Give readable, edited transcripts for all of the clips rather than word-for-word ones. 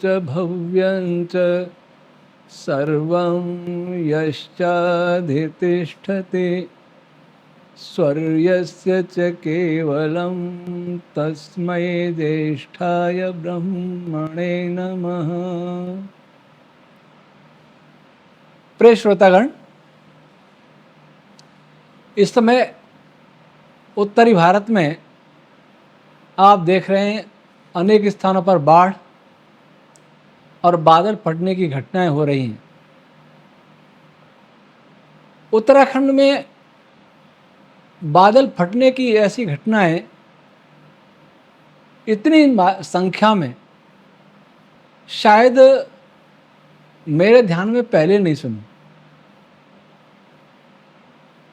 च भव्यं च सर्वं यश्चाधितिष्ठति स्वर्यस्य च केवलं तस्मै ज्येष्ठाय ब्रह्मणे नमः। प्रिय श्रोतागण, इस समय उत्तरी भारत में आप देख रहे हैं अनेक स्थानों पर बाढ़ और बादल फटने की घटनाएं हो रही हैं। उत्तराखंड में बादल फटने की ऐसी घटनाएं इतनी संख्या में शायद मेरे ध्यान में पहले नहीं सुनी।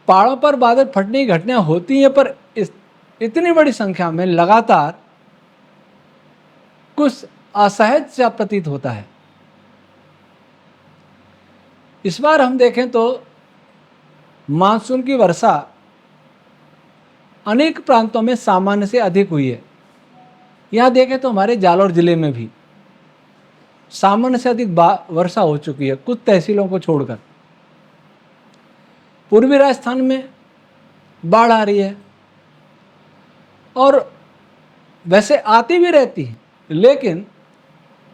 पहाड़ों पर बादल फटने की घटनाएं होती हैं, पर इतनी बड़ी संख्या में लगातार कुछ असहज सा प्रतीत होता है। इस बार हम देखें तो मानसून की वर्षा अनेक प्रांतों में सामान्य से अधिक हुई है। यहाँ देखें तो हमारे जालौर जिले में भी सामान्य से अधिक वर्षा हो चुकी है, कुछ तहसीलों को छोड़कर। पूर्वी राजस्थान में बाढ़ आ रही है और वैसे आती भी रहती है, लेकिन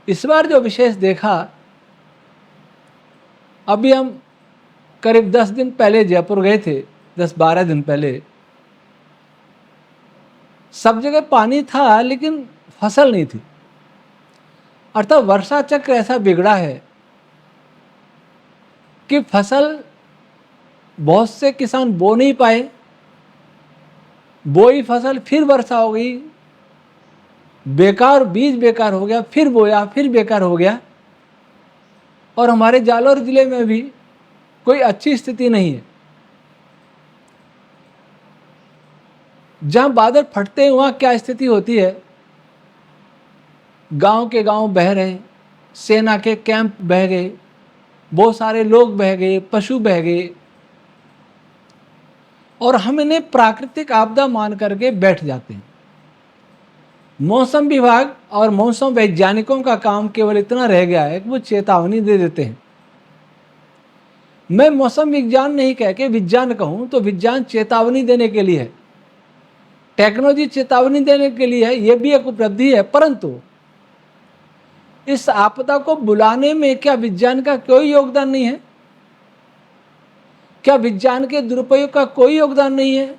इस बार जो विशेष देखा, अभी हम करीब 10 दिन पहले जयपुर गए थे, 10-12 दिन पहले। सब जगह पानी था लेकिन फसल नहीं थी। अर्थात वर्षा चक्र ऐसा बिगड़ा है कि फसल बहुत से किसान बो नहीं पाए, बोई फसल फिर वर्षा हो गई, बेकार बीज बेकार हो गया, फिर बोया फिर बेकार हो गया। और हमारे जालौर जिले में भी कोई अच्छी स्थिति नहीं है। जहां बादल फटते हैं वहां क्या स्थिति होती है, गांव के गांव बह रहे, सेना के कैंप बह गए, बहुत सारे लोग बह गए, पशु बह गए, और हम इन्हें प्राकृतिक आपदा मान करके बैठ जाते हैं। मौसम विभाग और मौसम वैज्ञानिकों का काम केवल इतना रह गया है कि वो चेतावनी दे देते हैं। मैं मौसम विज्ञान नहीं कह के विज्ञान कहूं तो विज्ञान चेतावनी देने के लिए है, टेक्नोलॉजी चेतावनी देने के लिए है, यह भी एक उपलब्धि है। परंतु इस आपदा को बुलाने में क्या विज्ञान का कोई योगदान नहीं है? क्या विज्ञान के दुरुपयोग का कोई योगदान नहीं है?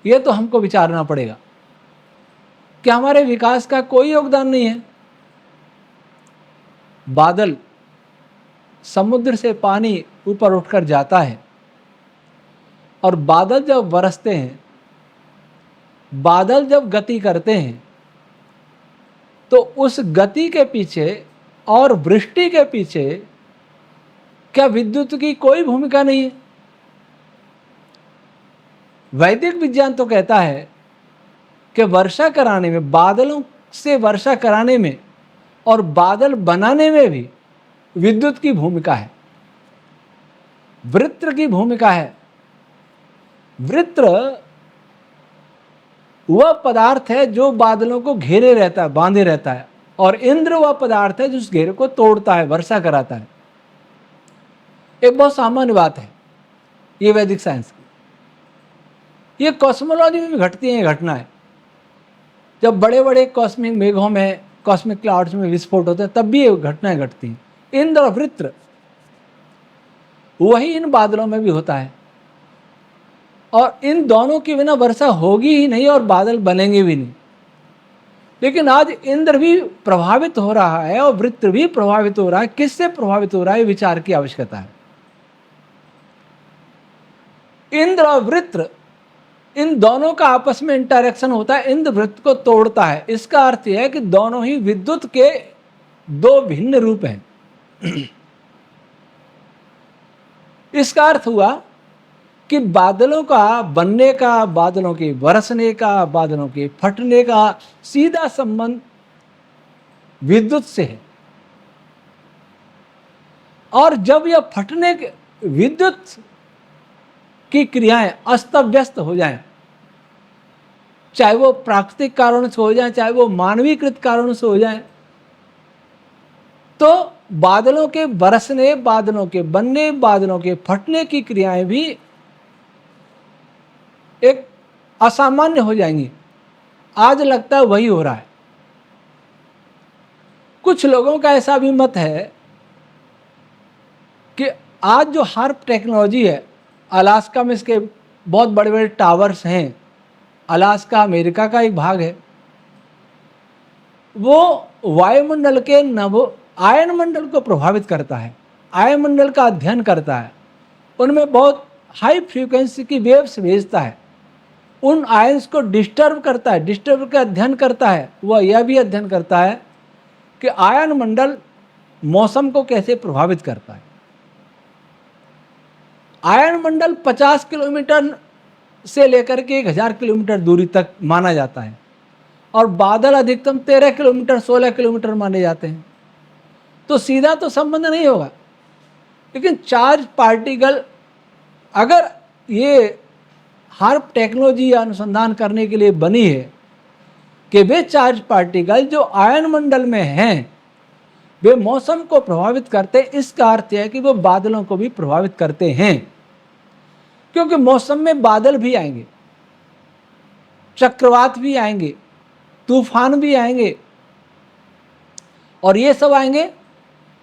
यह तो हमको विचारना पड़ेगा। क्या हमारे विकास का कोई योगदान नहीं है? बादल, समुद्र से पानी ऊपर उठकर जाता है और बादल जब बरसते हैं, बादल जब गति करते हैं, तो उस गति के पीछे और वृष्टि के पीछे क्या विद्युत की कोई भूमिका नहीं है? वैदिक विज्ञान तो कहता है कि वर्षा कराने में, बादलों से वर्षा कराने में और बादल बनाने में भी विद्युत की भूमिका है, वृत्र की भूमिका है। वृत्र वह पदार्थ है जो बादलों को घेरे रहता है, बांधे रहता है, और इंद्र वह पदार्थ है जो उस घेरे को तोड़ता है, वर्षा कराता है। एक बहुत सामान्य बात है ये वैदिक साइंस की। ये कॉस्मोलॉजी में भी घटती है घटनाएं। जब बड़े बड़े कॉस्मिक मेघों में, कॉस्मिक क्लाउड्स में विस्फोट होते हैं, तब भी ये घटनाएं घटती हैं। इंद्र और वृत्र, वही इन बादलों में भी होता है, और इन दोनों के बिना वर्षा होगी ही नहीं और बादल बनेंगे भी नहीं। लेकिन आज इंद्र भी प्रभावित हो रहा है और वृत्र भी प्रभावित हो रहा है। किससे प्रभावित हो रहा है, विचार की आवश्यकता है। इंद्र और वृत्र, इन दोनों का आपस में इंटरेक्शन होता है, इंद्र वृत्त को तोड़ता है। इसका अर्थ यह है कि दोनों ही विद्युत के दो भिन्न रूप हैं। इसका अर्थ हुआ कि बादलों का बनने का, बादलों के बरसने का, बादलों के फटने का सीधा संबंध विद्युत से है। और जब यह फटने के, विद्युत की क्रियाएं अस्त व्यस्त हो जाएं, चाहे वो प्राकृतिक कारणों से हो जाए, चाहे वो मानवीकृत कारणों से हो जाए, तो बादलों के बरसने, बादलों के बनने, बादलों के फटने की क्रियाएं भी एक असामान्य हो जाएंगी। आज लगता है वही हो रहा है। कुछ लोगों का ऐसा भी मत है कि आज जो हार्प टेक्नोलॉजी है, अलास्का में इसके बहुत बड़े बड़े टावर्स हैं, अलास्का अमेरिका का एक भाग है, वो वायुमंडल के आयन मंडल को प्रभावित करता है, आयन मंडल का अध्ययन करता है, उनमें बहुत हाई फ्रीक्वेंसी की वेव्स भेजता है, उन आयंस को डिस्टर्ब करता है, डिस्टर्ब का अध्ययन करता है। वह यह भी अध्ययन करता है कि आयन मंडल मौसम को कैसे प्रभावित करता है। आयन मंडल 50 किलोमीटर से लेकर के 1000 किलोमीटर दूरी तक माना जाता है और बादल अधिकतम 13 किलोमीटर 16 किलोमीटर माने जाते हैं। तो सीधा तो संबंध नहीं होगा, लेकिन चार्ज पार्टिकल, अगर ये हार्प टेक्नोलॉजी अनुसंधान करने के लिए बनी है कि वे चार्ज पार्टिकल जो आयन मंडल में हैं वे मौसम को प्रभावित करते हैं, इसका अर्थ है कि वो बादलों को भी प्रभावित करते हैं, क्योंकि मौसम में बादल भी आएंगे, चक्रवात भी आएंगे, तूफान भी आएंगे, और ये सब आएंगे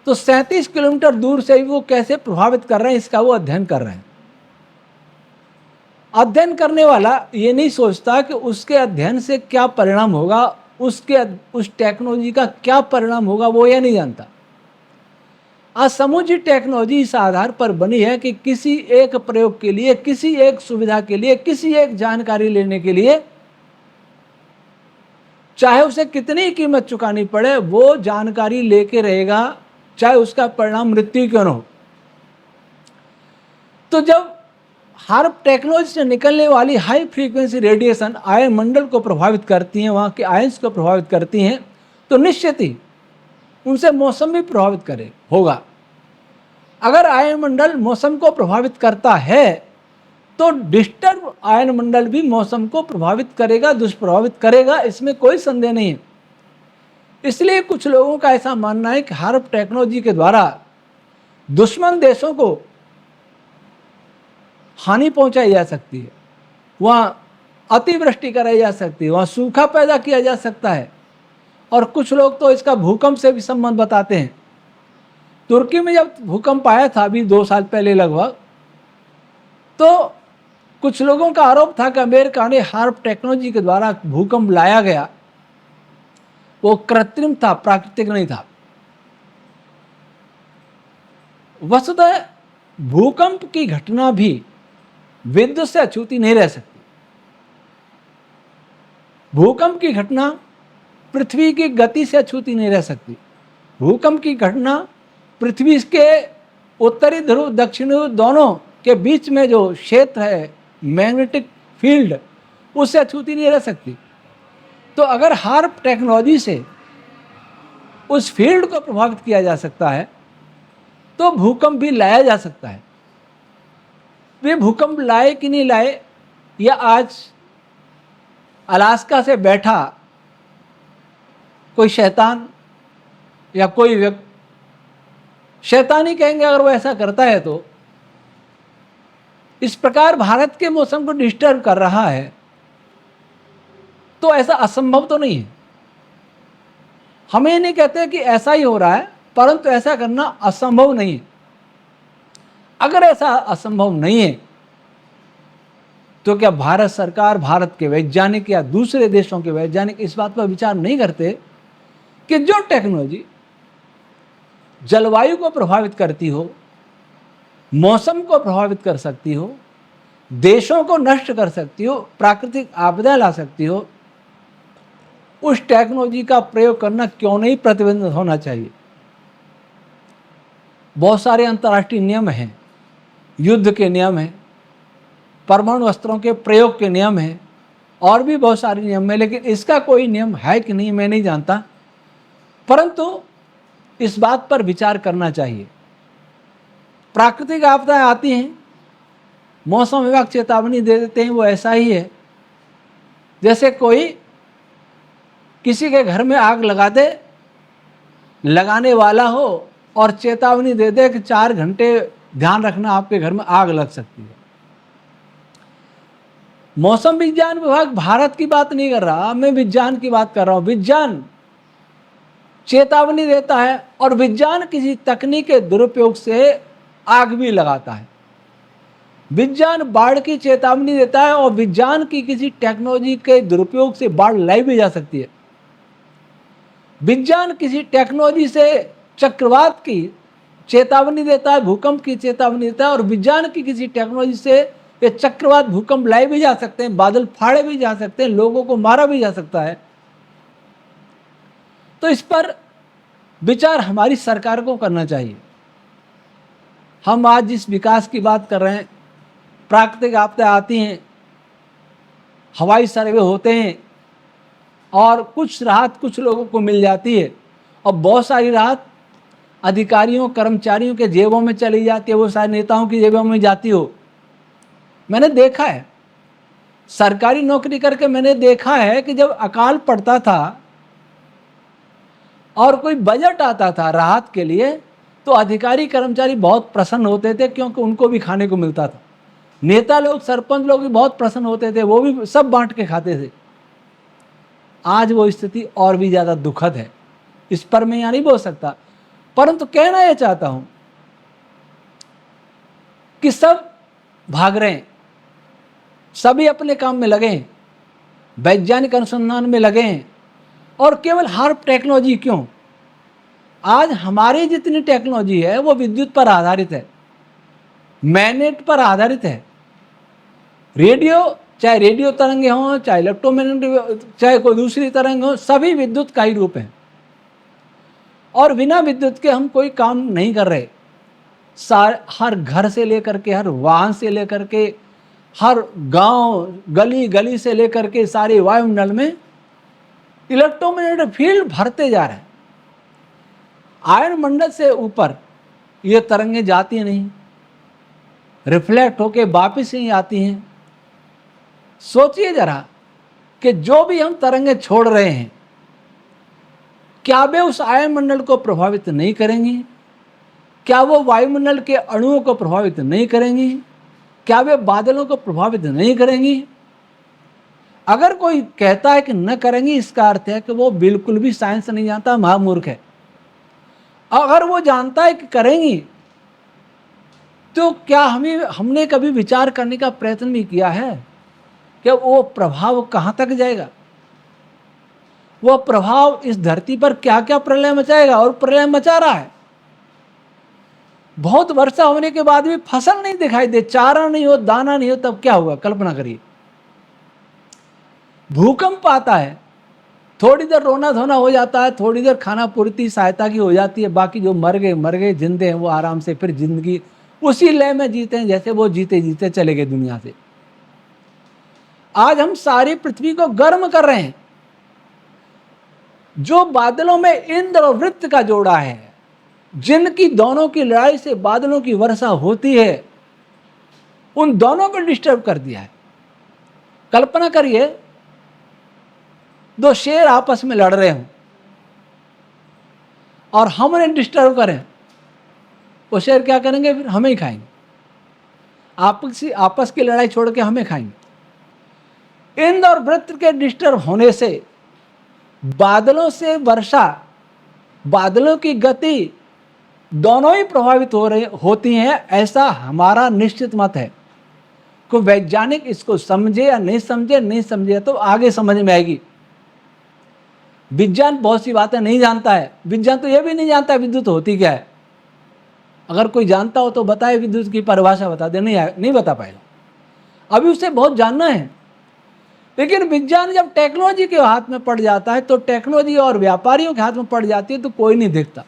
तो 37 किलोमीटर दूर से ही वो कैसे प्रभावित कर रहे हैं इसका वो अध्ययन कर रहे हैं। अध्ययन करने वाला ये नहीं सोचता कि उसके अध्ययन से क्या परिणाम होगा, उस टेक्नोलॉजी का क्या परिणाम होगा, वो यह नहीं जानता। आज समूची टेक्नोलॉजी इस आधार पर बनी है कि किसी एक प्रयोग के लिए, किसी एक सुविधा के लिए, किसी एक जानकारी लेने के लिए चाहे उसे कितनी कीमत चुकानी पड़े, वो जानकारी लेके रहेगा, चाहे उसका परिणाम मृत्यु क्यों न हो। तो जब हार्प टेक्नोलॉजी से निकलने वाली हाई फ्रीक्वेंसी रेडिएशन आयन मंडल को प्रभावित करती हैं, वहाँ के आयंस को प्रभावित करती हैं, तो निश्चित ही उनसे मौसम भी प्रभावित होगा। अगर आयन मंडल मौसम को प्रभावित करता है तो डिस्टर्ब आयन मंडल भी मौसम को प्रभावित करेगा, दुष्प्रभावित करेगा, इसमें कोई संदेह नहीं है। इसलिए कुछ लोगों का ऐसा मानना है कि हार्प टेक्नोलॉजी के द्वारा दुश्मन देशों को हानि पहुंचाई जा सकती है, वहाँ अतिवृष्टि कराई जा सकती है, वहाँ सूखा पैदा किया जा सकता है, और कुछ लोग तो इसका भूकंप से भी संबंध बताते हैं। तुर्की में जब भूकंप आया था अभी 2 साल पहले लगभग, तो कुछ लोगों का आरोप था कि अमेरिका ने हार्प टेक्नोलॉजी के द्वारा भूकंप लाया गया, वो कृत्रिम था, प्राकृतिक नहीं था। वस्तुतः भूकंप की घटना भी विद्युत से अछूती नहीं रह सकती। भूकंप की घटना पृथ्वी की गति से अछूती नहीं रह सकती। भूकंप की घटना पृथ्वी के उत्तरी ध्रुव दक्षिणी ध्रुव दोनों के बीच में जो क्षेत्र है, मैग्नेटिक फील्ड, उससे अछूती नहीं रह सकती। तो अगर हार्प टेक्नोलॉजी से उस फील्ड को प्रभावित किया जा सकता है तो भूकंप भी लाया जा सकता है। वे भूकंप लाए कि नहीं लाए, या आज अलास्का से बैठा कोई शैतान या कोई व्यक्ति, शैतान ही कहेंगे अगर वो ऐसा करता है, तो इस प्रकार भारत के मौसम को डिस्टर्ब कर रहा है, तो ऐसा असंभव तो नहीं है। हमें नहीं कहते कि ऐसा ही हो रहा है, परंतु ऐसा करना असंभव नहीं है। अगर ऐसा असंभव नहीं है तो क्या भारत सरकार, भारत के वैज्ञानिक या दूसरे देशों के वैज्ञानिक इस बात पर विचार नहीं करते कि जो टेक्नोलॉजी जलवायु को प्रभावित करती हो, मौसम को प्रभावित कर सकती हो, देशों को नष्ट कर सकती हो, प्राकृतिक आपदा ला सकती हो, उस टेक्नोलॉजी का प्रयोग करना क्यों नहीं प्रतिबंधित होना चाहिए। बहुत सारे अंतर्राष्ट्रीय नियम हैं, युद्ध के नियम हैं, परमाणु अस्त्रों के प्रयोग के नियम हैं, और भी बहुत सारे नियम हैं, लेकिन इसका कोई नियम है कि नहीं मैं नहीं जानता, परंतु इस बात पर विचार करना चाहिए। प्राकृतिक आपदाएं आती हैं, मौसम विभाग चेतावनी दे देते हैं, वो ऐसा ही है जैसे कोई किसी के घर में आग लगा दे लगाने वाला हो और चेतावनी दे दे कि 4 घंटे ध्यान रखना, आपके घर में आग लग सकती है। मौसम विज्ञान विभाग भारत की बात नहीं कर रहा, मैं विज्ञान की बात कर रहा हूं। विज्ञान चेतावनी देता है और विज्ञान किसी तकनीक के दुरुपयोग से आग भी लगाता है। विज्ञान बाढ़ की चेतावनी देता है और विज्ञान की किसी टेक्नोलॉजी के दुरुपयोग से बाढ़ लाई भी जा सकती है। विज्ञान किसी टेक्नोलॉजी से चक्रवात की चेतावनी देता है, भूकंप की चेतावनी देता है, और विज्ञान की किसी टेक्नोलॉजी से ये चक्रवात भूकंप लाए भी जा सकते हैं, बादल फाड़े भी जा सकते हैं, लोगों को मारा भी जा सकता है। तो इस पर विचार हमारी सरकार को करना चाहिए। हम आज जिस विकास की बात कर रहे हैं, प्राकृतिक आपदाएं आती हैं, हवाई सर्वे होते हैं और कुछ राहत कुछ लोगों को मिल जाती है और बहुत सारी राहत अधिकारियों कर्मचारियों के जेबों में चली जाती है, वो सारे नेताओं की जेबों में जाती हो। मैंने देखा है, सरकारी नौकरी करके मैंने देखा है कि जब अकाल पड़ता था और कोई बजट आता था राहत के लिए, तो अधिकारी कर्मचारी बहुत प्रसन्न होते थे, क्योंकि उनको भी खाने को मिलता था। नेता लोग सरपंच लोग भी बहुत प्रसन्न होते थे, वो भी सब बांट के खाते थे। आज वो स्थिति और भी ज़्यादा दुखद है। इस पर मैं यहाँ नहीं बोल सकता, परंतु कहना यह चाहता हूं कि सब भाग रहे हैं, सभी अपने काम में लगे हैं, वैज्ञानिक अनुसंधान में लगे हैं, और केवल हर टेक्नोलॉजी क्यों, आज हमारी जितनी टेक्नोलॉजी है वो विद्युत पर आधारित है, मैग्नेट पर आधारित है। रेडियो, चाहे रेडियो तरंगे हों, चाहे इलेक्ट्रोमैग्नेटिक, चाहे कोई दूसरी तरंग हो, सभी विद्युत का ही रूप है। और बिना विद्युत के हम कोई काम नहीं कर रहे। हर घर से लेकर के, हर वाहन से लेकर के, हर गांव गली गली से लेकर के सारे वायुमंडल में इलेक्ट्रोमैग्नेटिक फील्ड भरते जा रहे हैं। आयन मंडल से ऊपर ये तरंगें जाती नहीं, रिफ्लेक्ट होके वापस ही आती हैं। सोचिए जरा कि जो भी हम तरंगें छोड़ रहे हैं, क्या वे उस आयनमंडल को प्रभावित नहीं करेंगी? क्या वो वायुमंडल के अणुओं को प्रभावित नहीं करेंगी? क्या वे बादलों को प्रभावित नहीं करेंगी? अगर कोई कहता है कि न करेंगी, इसका अर्थ है कि वो बिल्कुल भी साइंस नहीं जानता, महामूर्ख है। अगर वो जानता है कि करेंगी, तो क्या हमने कभी विचार करने का प्रयत्न भी किया है कि वो प्रभाव कहाँ तक जाएगा? वो प्रभाव इस धरती पर क्या क्या प्रलय मचाएगा, और प्रलय मचा रहा है। बहुत वर्षा होने के बाद भी फसल नहीं दिखाई दे, चारा नहीं हो, दाना नहीं हो, तब क्या होगा? कल्पना करिए। भूकंप आता है, थोड़ी देर रोना धोना हो जाता है, थोड़ी देर खाना पूर्ति सहायता की हो जाती है, बाकी जो मर गए जिंदे हैं वो आराम से फिर जिंदगी उसी लय में जीते हैं जैसे वो जीते जीते चले गए दुनिया से। आज हम सारी पृथ्वी को गर्म कर रहे हैं। जो बादलों में इंद्र और वृत्त का जोड़ा है, जिनकी दोनों की लड़ाई से बादलों की वर्षा होती है, उन दोनों को डिस्टर्ब कर दिया है। कल्पना करिए, दो शेर आपस में लड़ रहे हों और हम उन्हें डिस्टर्ब करें, वो शेर क्या करेंगे? फिर हमें ही खाएंगे। आपस की लड़ाई छोड़ के हमें खाएंगे। इंद्र और वृत्त के डिस्टर्ब होने से बादलों से वर्षा, बादलों की गति दोनों ही प्रभावित होती हैं, ऐसा हमारा निश्चित मत है। कोई वैज्ञानिक इसको समझे या नहीं समझे तो आगे समझ में आएगी। विज्ञान बहुत सी बातें नहीं जानता है। विज्ञान तो यह भी नहीं जानता विद्युत होती क्या है। अगर कोई जानता हो तो बताए, विद्युत की परिभाषा बता दे, नहीं बता पाएगा। अभी उसे बहुत जानना है। लेकिन विज्ञान जब टेक्नोलॉजी के हाथ में पड़ जाता है, तो टेक्नोलॉजी और व्यापारियों के हाथ में पड़ जाती है, तो कोई नहीं देखता।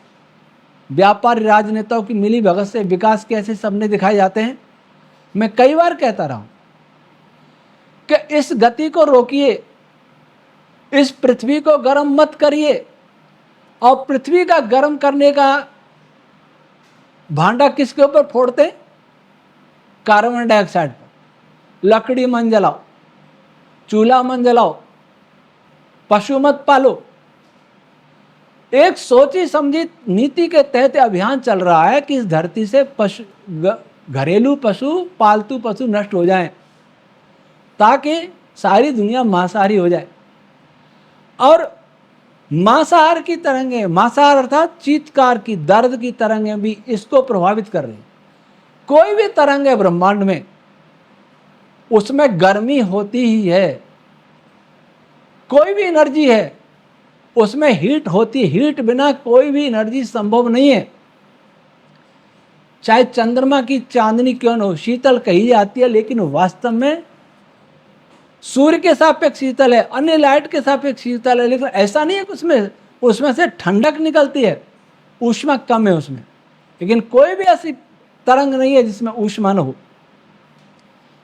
व्यापारी राजनेताओं की मिली भगत से विकास कैसे सपने दिखाए जाते हैं। मैं कई बार कहता रहा हूं कि इस गति को रोकिए, इस पृथ्वी को गर्म मत करिए। और पृथ्वी का गर्म करने का भांडा किसके ऊपर फोड़ते हैं? कार्बन डाइऑक्साइड पर। लकड़ी मन जलाओ, चूल्हा मन जलाओ, पशु मत पालो, एक सोची समझी नीति के तहत अभियान चल रहा है कि इस धरती से घरेलू पशु, पालतू पशु नष्ट हो जाएं, ताकि सारी दुनिया मांसाहारी हो जाए। और मांसाहार की तरंगें, मांसाहार अर्थात चीत्कार की, दर्द की तरंगें भी इसको प्रभावित कर रही। कोई भी तरंग है ब्रह्मांड में, उसमें गर्मी होती ही है। कोई भी एनर्जी है उसमें हीट होती, हीट बिना कोई भी एनर्जी संभव नहीं है। चाहे चंद्रमा की चांदनी क्यों न हो, शीतल कही जाती है, लेकिन वास्तव में सूर्य के सापेक्ष शीतल है, अन्य लाइट के सापेक्ष शीतल है, लेकिन ऐसा नहीं है कि उसमें से ठंडक निकलती है, ऊष्मा कम है उसमें। लेकिन कोई भी ऐसी तरंग नहीं है जिसमें ऊष्मा न हो।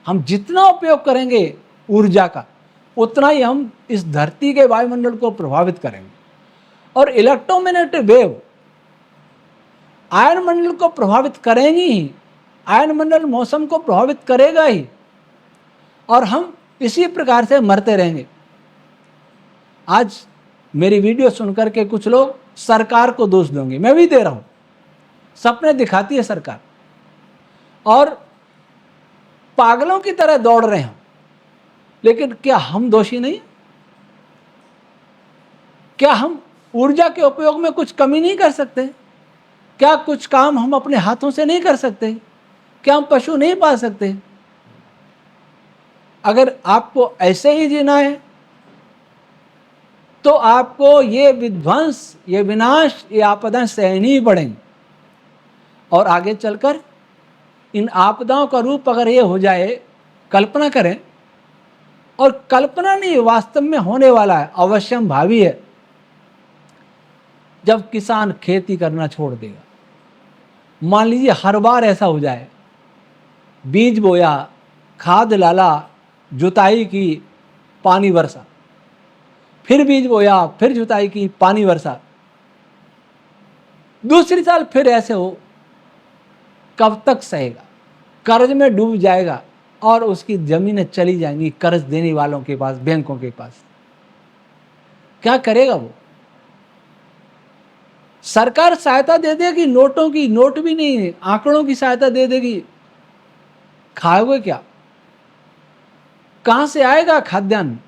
हम जितना उपयोग करेंगे ऊर्जा का, उतना ही हम इस धरती के वायुमंडल को प्रभावित करेंगे। और इलेक्ट्रोमैग्नेटिक वेव आयन मंडल को प्रभावित करेंगी ही, आयन मंडल मौसम को प्रभावित करेगा ही, और हम इसी प्रकार से मरते रहेंगे। आज मेरी वीडियो सुनकर के कुछ लोग सरकार को दोष देंगे, मैं भी दे रहा हूं। सपने दिखाती है सरकार, और पागलों की तरह दौड़ रहे हैं। लेकिन क्या हम दोषी नहीं? क्या हम ऊर्जा के उपयोग में कुछ कमी नहीं कर सकते? क्या कुछ काम हम अपने हाथों से नहीं कर सकते? क्या हम पशु नहीं पाल सकते? अगर आपको ऐसे ही जीना है तो आपको ये विध्वंस, ये विनाश, ये आपदाएं सहनी ही पड़ेंगी। और आगे चलकर इन आपदाओं का रूप अगर ये हो जाए, कल्पना करें, और कल्पना नहीं, वास्तव में होने वाला है, अवश्यम भावी है, जब किसान खेती करना छोड़ देगा। मान लीजिए हर बार ऐसा हो जाए, बीज बोया, खाद डाला, जुताई की, पानी बरसा, फिर बीज बोया, फिर जुताई की, पानी बरसा, दूसरी साल फिर ऐसे हो, कब तक सहेगा? कर्ज में डूब जाएगा और उसकी जमीनें चली जाएंगी कर्ज देने वालों के पास, बैंकों के पास। क्या करेगा वो? सरकार सहायता दे देगी, नोटों की, नोट भी नहीं, आंकड़ों की सहायता दे देगी, खाओगे क्या? कहां से आएगा खाद्यान्न?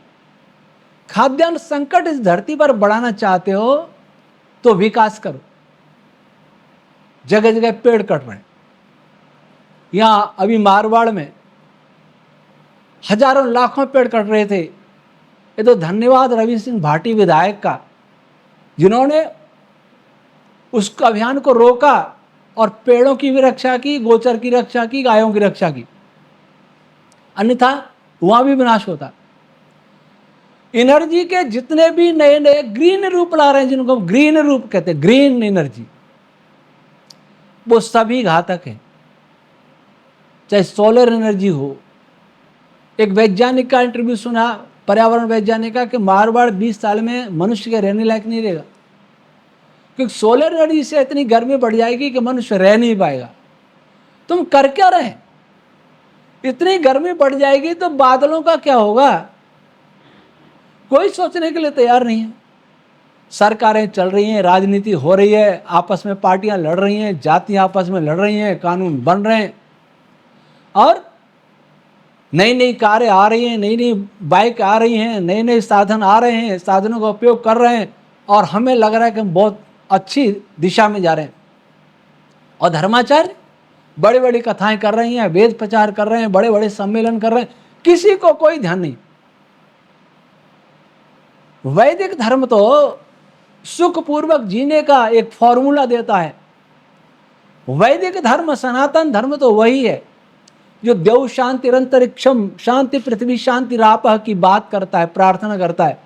खाद्यान्न संकट इस धरती पर बढ़ाना चाहते हो तो विकास करो। जगह जगह पेड़ कट रहे हैं। यहां अभी मारवाड़ में हजारों लाखों पेड़ कट रहे थे। ये तो धन्यवाद रवि सिंह भाटी विधायक का, जिन्होंने उस अभियान को रोका और पेड़ों की भी रक्षा की, गोचर की रक्षा की, गायों की रक्षा की, अन्यथा वहां भी विनाश होता। एनर्जी के जितने भी नए नए ग्रीन रूप ला रहे हैं, जिनको ग्रीन रूप कहते हैं, ग्रीन एनर्जी, वो सभी घातक है। चाहे सोलर एनर्जी हो। एक वैज्ञानिक का इंटरव्यू सुना, पर्यावरण वैज्ञानिक का, कि मारवाड़ 20 साल में मनुष्य के रहने लायक नहीं रहेगा, क्योंकि सोलर एनर्जी से इतनी गर्मी बढ़ जाएगी कि मनुष्य रह नहीं पाएगा। तुम कर क्या रहे? इतनी गर्मी बढ़ जाएगी तो बादलों का क्या होगा? कोई सोचने के लिए तैयार नहीं है। सरकारें चल रही हैं, राजनीति हो रही है, आपस में पार्टियां लड़ रही हैं, जातियां आपस में लड़ रही हैं, कानून बन रहे हैं, और नई नई कारें आ रही हैं, नई नई बाइक आ रही हैं, नए नए साधन आ रहे हैं, साधनों का उपयोग कर रहे हैं, और हमें लग रहा है कि हम बहुत अच्छी दिशा में जा रहे हैं। और धर्माचार्य बड़ी बड़ी कथाएं कर रही हैं, वेद प्रचार कर रहे हैं, बड़े बड़े सम्मेलन कर रहे हैं, किसी को कोई ध्यान नहीं। वैदिक धर्म तो सुखपूर्वक जीने का एक फॉर्मूला देता है। वैदिक धर्म, सनातन धर्म तो वही है जो देव शांति अंतरिक्षम शांति पृथ्वी शांति रापह की बात करता है, प्रार्थना करता है।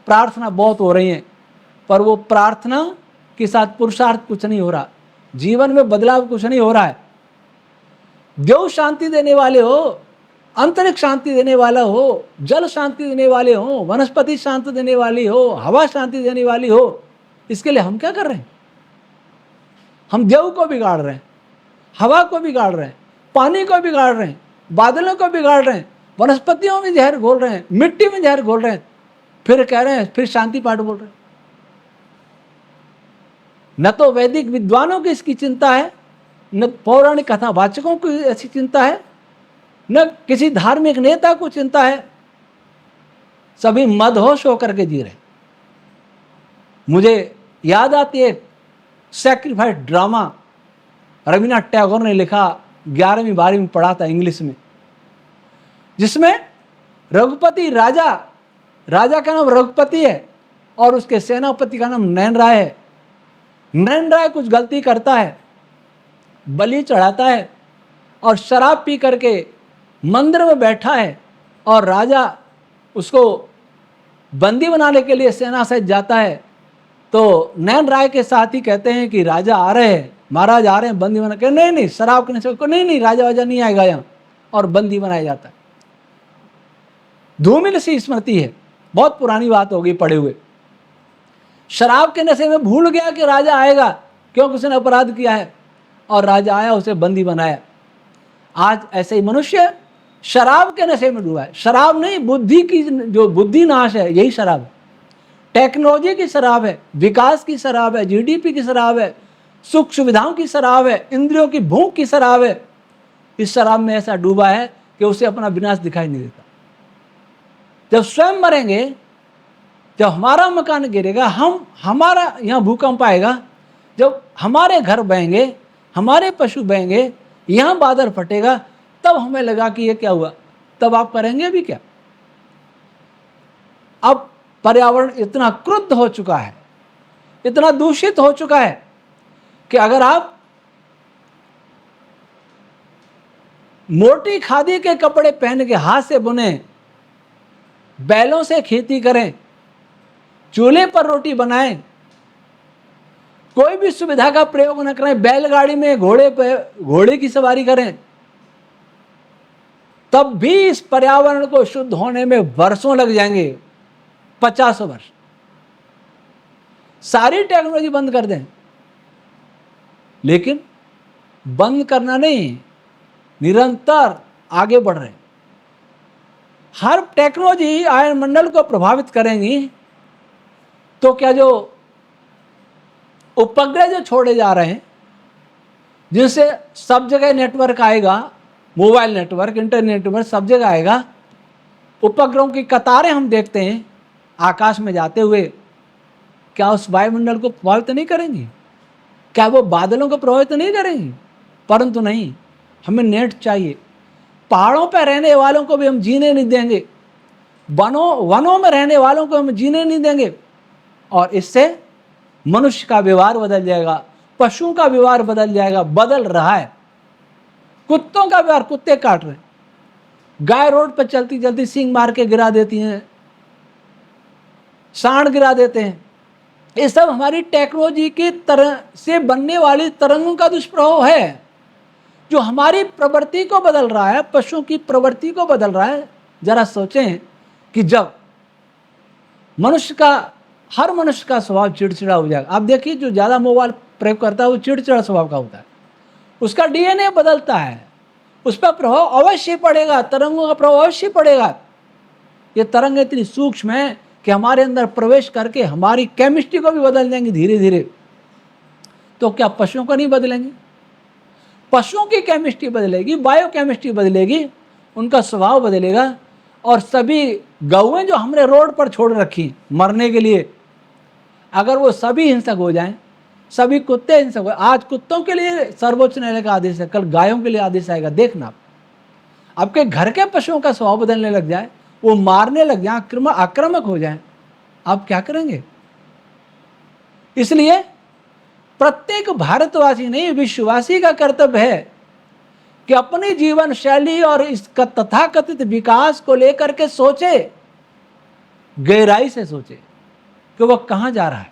प्रार्थना बहुत हो रही है, पर वो प्रार्थना के साथ पुरुषार्थ कुछ नहीं हो रहा, जीवन में बदलाव कुछ नहीं हो रहा है। देव शांति देने वाले हो, अंतरिक्ष शांति देने वाला हो, जल शांति देने वाले हो, वनस्पति शांति देने वाली हो, हवा शांति देने वाली हो, इसके लिए हम क्या कर रहे हैं? हम देव को बिगाड़ रहे हैं, हवा को बिगाड़ रहे हैं, पानी को बिगाड़ रहे हैं, बादलों को बिगाड़ रहे हैं, वनस्पतियों में जहर घोल रहे हैं, मिट्टी में जहर घोल रहे हैं, फिर कह रहे हैं, फिर शांति पाठ बोल रहे हैं। न तो वैदिक विद्वानों की इसकी चिंता है, न पौराणिक कथावाचकों को ऐसी चिंता है, न किसी धार्मिक नेता को चिंता है। सभी मदहोश होकर के जी रहे। मुझे याद आती है सैक्रिफाइस ड्रामा रविन्द्रनाथ टैगोर ने लिखा, 11वीं 12वीं में पढ़ा था इंग्लिश में, जिसमें रघुपति राजा का नाम रघुपति है और उसके सेनापति का नाम नैन राय है। नैन राय कुछ गलती करता है, बलि चढ़ाता है और शराब पी करके मंदिर में बैठा है और राजा उसको बंदी बनाने के लिए सेना सहित जाता है। तो नैन राय के साथ ही कहते हैं कि राजा आ रहे हैं, महाराज आ रहे हैं, बंदी बना के, नहीं शराब के नशे को, नहीं राजा वाजा नहीं आएगा यहाँ, और बंदी बनाया जाता है। धूमिल सी स्मृति है, बहुत पुरानी बात होगी पढ़े हुए। शराब के नशे में भूल गया कि राजा आएगा, क्योंकि उसने अपराध किया है, और राजा आया, उसे बंदी बनाया। आज ऐसे ही मनुष्य शराब के नशे में डूबा है। शराब नहीं, बुद्धि की जो बुद्धि नाश है, यही शराब है। टेक्नोलॉजी की शराब है, विकास की शराब है, जीडीपी की शराब है, सुख सुविधाओं की शराब है, इंद्रियों की भूख की शराब है। इस शराब में ऐसा डूबा है कि उसे अपना विनाश दिखाई नहीं देता। जब स्वयं मरेंगे, जब हमारा मकान गिरेगा, हमारा यहाँ भूकंप आएगा, जब हमारे घर बहेंगे, हमारे पशु बहेंगे, यहाँ बादल फटेगा, तब हमें लगा कि ये क्या हुआ। तब आप करेंगे भी क्या। अब पर्यावरण इतना क्रुद्ध हो चुका है, इतना दूषित हो चुका है कि अगर आप मोटी खादी के कपड़े पहन के हाथ से बुने, बैलों से खेती करें, चूल्हे पर रोटी बनाएं, कोई भी सुविधा का प्रयोग न करें, बैलगाड़ी में घोड़े की सवारी करें, तब भी इस पर्यावरण को शुद्ध होने में वर्षों लग जाएंगे, 50 वर्ष। सारी टेक्नोलॉजी बंद कर दें, लेकिन बंद करना नहीं, निरंतर आगे बढ़ रहे। हर टेक्नोलॉजी आयनमंडल को प्रभावित करेंगी, तो क्या जो उपग्रह जो छोड़े जा रहे हैं, जिनसे सब जगह नेटवर्क आएगा, मोबाइल नेटवर्क, इंटरनेट नेटवर्क सब जगह आएगा, उपग्रहों की कतारें हम देखते हैं आकाश में जाते हुए, क्या उस वायुमंडल को प्रभावित नहीं करेंगी? क्या वो बादलों को प्रभावित नहीं करेंगी? परंतु नहीं, हमें नेट चाहिए। पहाड़ों पर रहने वालों को भी हम जीने नहीं देंगे, वनों में रहने वालों को हम जीने नहीं देंगे, और इससे मनुष्य का व्यवहार बदल जाएगा, पशुओं का व्यवहार बदल जाएगा, बदल रहा है। कुत्तों का व्यवहार, कुत्ते काट रहे हैं, गाय रोड पर चलती चलती सींग मार के गिरा देती हैं, सांड गिरा देते हैं। ये सब हमारी टेक्नोलॉजी की तरह से बनने वाली तरंगों का दुष्प्रभाव है, जो हमारी प्रवृत्ति को बदल रहा है, पशुओं की प्रवृत्ति को बदल रहा है। जरा सोचें कि जब हर मनुष्य का स्वभाव चिड़चिड़ा हो जाएगा। आप देखिए, जो ज़्यादा मोबाइल प्रयोग करता है वो चिड़चिड़ा स्वभाव का होता है, उसका डीएनए बदलता है, उस पर प्रभाव अवश्य पड़ेगा, तरंगों का प्रभाव अवश्य पड़ेगा। ये तरंग इतनी सूक्ष्म है कि हमारे अंदर प्रवेश करके हमारी केमिस्ट्री को भी बदल देंगे धीरे धीरे। तो क्या पशुओं को नहीं बदलेंगे? पशुओं की केमिस्ट्री बदलेगी, बायो केमिस्ट्री बदलेगी, उनका स्वभाव बदलेगा। और सभी गौएं जो हमने रोड पर छोड़ रखी मरने के लिए, अगर वो सभी हिंसक हो जाएं, सभी कुत्ते हिंसक हो, आज कुत्तों के लिए सर्वोच्च न्यायालय का आदेश है, कल गायों के लिए आदेश आएगा। देखना, आपके घर के पशुओं का स्वभाव बदलने लग जाए, वो मारने लग जाए, आक्रामक हो जाए, आप क्या करेंगे? इसलिए प्रत्येक भारतवासी नहीं, विश्ववासी का कर्तव्य है कि अपनी जीवन शैली और इसका तथाकथित विकास को लेकर के सोचे, गहराई से सोचे कि वह कहां जा रहा है।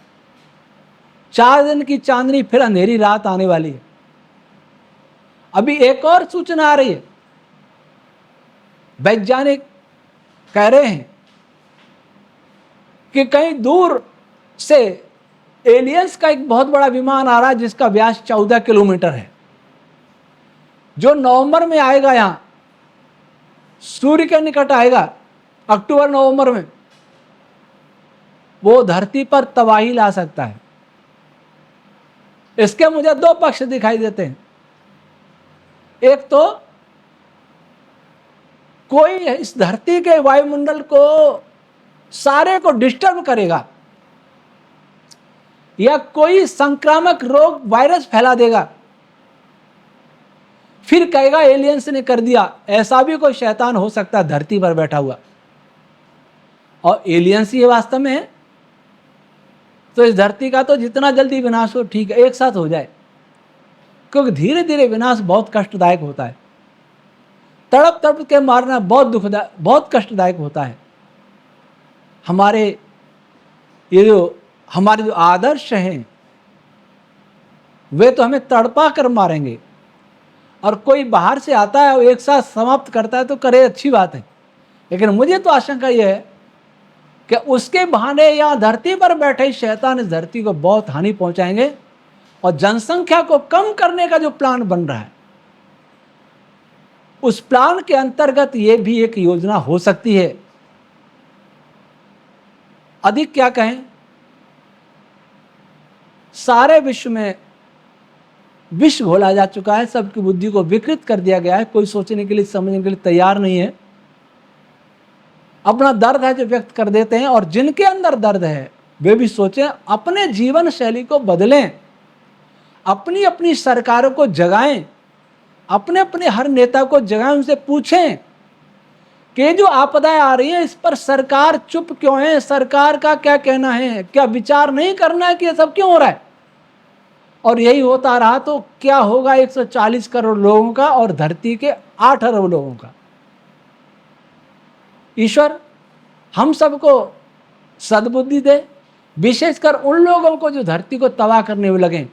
4 दिन की चांदनी, फिर अंधेरी रात आने वाली है। अभी एक और सूचना आ रही है, वैज्ञानिक कह रहे हैं कि कहीं दूर से एलियंस का एक बहुत बड़ा विमान आ रहा है, जिसका व्यास 14 किलोमीटर है, जो नवंबर में आएगा, यहां सूर्य के निकट आएगा, अक्टूबर नवंबर में। वो धरती पर तबाही ला सकता है। इसके मुझे दो पक्ष दिखाई देते हैं। एक तो कोई इस धरती के वायुमंडल को सारे को डिस्टर्ब करेगा, या कोई संक्रामक रोग वायरस फैला देगा, फिर कहेगा एलियंस ने कर दिया। ऐसा भी कोई शैतान हो सकता है धरती पर बैठा हुआ, और एलियंस ये वास्तव में है। तो इस धरती का तो जितना जल्दी विनाश हो ठीक है, एक साथ हो जाए, क्योंकि धीरे धीरे विनाश बहुत कष्टदायक होता है। तड़प तड़प के मारना बहुत दुखदायक, बहुत कष्टदायक होता है। हमारे जो आदर्श हैं वे तो हमें तड़पा कर मारेंगे, और कोई बाहर से आता है और एक साथ समाप्त करता है तो करे, अच्छी बात है। लेकिन मुझे तो आशंका यह है कि उसके बहाने यहाँ धरती पर बैठे शैतान इस धरती को बहुत हानि पहुंचाएंगे, और जनसंख्या को कम करने का जो प्लान बन रहा है, उस प्लान के अंतर्गत ये भी एक योजना हो सकती है। अधिक क्या कहें, सारे विश्व में विष घोला जा चुका है, सबकी बुद्धि को विकृत कर दिया गया है। कोई सोचने के लिए, समझने के लिए तैयार नहीं है। अपना दर्द है जो व्यक्त कर देते हैं, और जिनके अंदर दर्द है वे भी सोचें, अपने जीवन शैली को बदलें, अपनी अपनी सरकारों को जगाएं, अपने अपने हर नेता को जगाएं, उनसे पूछें कि जो आपदाएं आ रही हैं इस पर सरकार चुप क्यों है, सरकार का क्या कहना है, क्या विचार नहीं करना है कि ये सब क्यों हो रहा है। और यही होता रहा तो क्या होगा 140 करोड़ लोगों का और धरती के 8 अरब लोगों का। ईश्वर हम सबको सद्बुद्धि दे, विशेषकर उन लोगों को जो धरती को तबाह करने में लगे,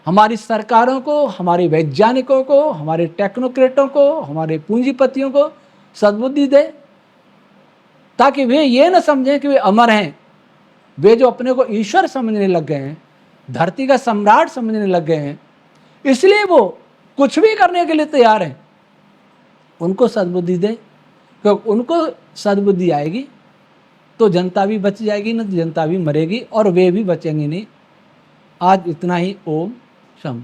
हमारी सरकारों को, हमारे वैज्ञानिकों को, हमारे टेक्नोक्रेटों को, हमारे पूंजीपतियों को सद्बुद्धि दे, ताकि वे ये न समझें कि वे अमर हैं। वे जो अपने को ईश्वर समझने लग गए हैं, धरती का सम्राट समझने लग गए हैं, इसलिए वो कुछ भी करने के लिए तैयार हैं, उनको सद्बुद्धि दे। क्योंकि उनको सद्बुद्धि आएगी तो जनता भी बच जाएगी, न तो जनता भी मरेगी और वे भी बचेंगे नहीं। आज इतना ही। ओम शम।